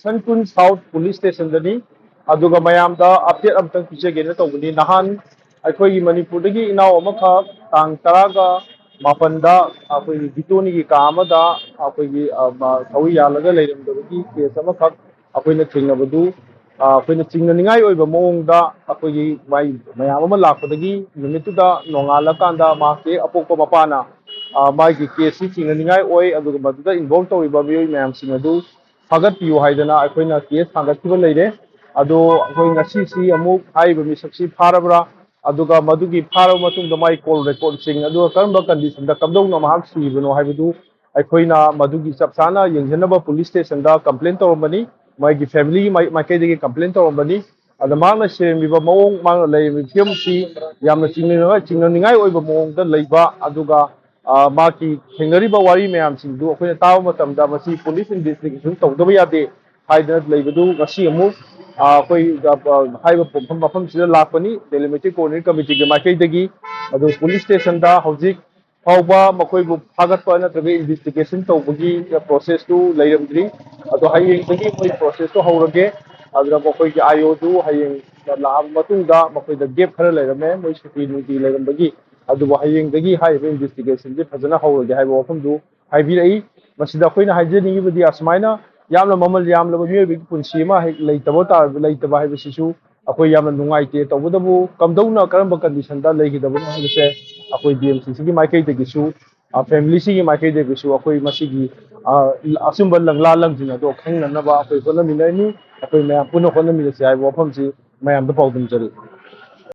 Sankun South Police Station dani aduga mayam da update amtang pije gena tawbani nahan akhoi Manipur dagi inaw amakha tang taraga mapanda akhoi Ghitorni gi ka amada akhoi thawi yalaga leirambadugi case amakha akhoi na thingnabadu akhoi na chingnaningai oiba mawongda akhoi mayam ama lakpadagi numituda nongala kanda ma ke apokpa mapana मागी केसी चिंगनिंगाई ओय अदुग मदुदा involve तौरिबा मियोय ma'am सिंग अदु फागत पियो हाइदना अखोइना case फागतखिबा लेरे अदो अखोइ ngasi अमुक हाइबा मिसक्सी फारबरा अदुगा मदुगी फारब मतुंग my call record सिंग अदु करम condition दा कमदौना महाक सिबनो हाइबदु अखोइना मदुगी चपसाना यंगजनबा पुलिस स्टेशन दा कंप्लेंट तौरबनी मागी फैमिली माइकेदगी कंप्लेंट तौरबनी अदा मांगना सेमिबा मवोंग मांगना लेबि फियमसी यामना चिंगनिंगाई ओइबा मवोंगदा लेबा अदुगा माकी थेंगरिबा वारी मैम सिंदु अखोइना ताव मतमदा मसी पुलिस इन्वेस्टिगेशन तौदबा यादे हाइदना लेबदु ngasi अमुक अखोइ हाइबा पोफम मफम सिदा लापनी डेलिमिटेड कोऑर्डिनेट कमिटी के माइकेदगी अदु पुलिस स्टेशन दा हौजिक फावबा मखोइबु फागतपा नत्रगा इन्वेस्टिगेशन तौबगी प्रोसेस टू leiramdri अदु हायेंदगी मोइ प्रोसेस तो हौरगे अदुगा मखोइगी आईओ दु हायेंग लाब मतुंगदा मखोइदा गेप खरा लेरमे मोइ सुटी नुटी लेरमबगी अदुबा हायेंदगी हाइबा इन्वेस्टिगेशन जे फजना हौरगे हाइबा वफमदु हाइबिरई मसिदा अखोइना हाइजनिंगिबदी असमाइना यामना ममल यामलबा मियोबी पुंसी मा लेइतबो ता लेइतबा हाइबसिसु अखोइ यामना नुंगाइते तौबदबु कमदौना करंबा कंडीशन दा लेगिदबनो हाइबसे अखोइ DMCC की माइकेदगिसु फैमिली सिगी माइकेदगिसु अखोइ मसिगी असुंबा लंगला लंजिना दो खंगनबा अखोइ होनमिनैनी अखोइ मयाम पुनो होनमिनसे हाइबा वफमसी मयाम दा पाउदम जरी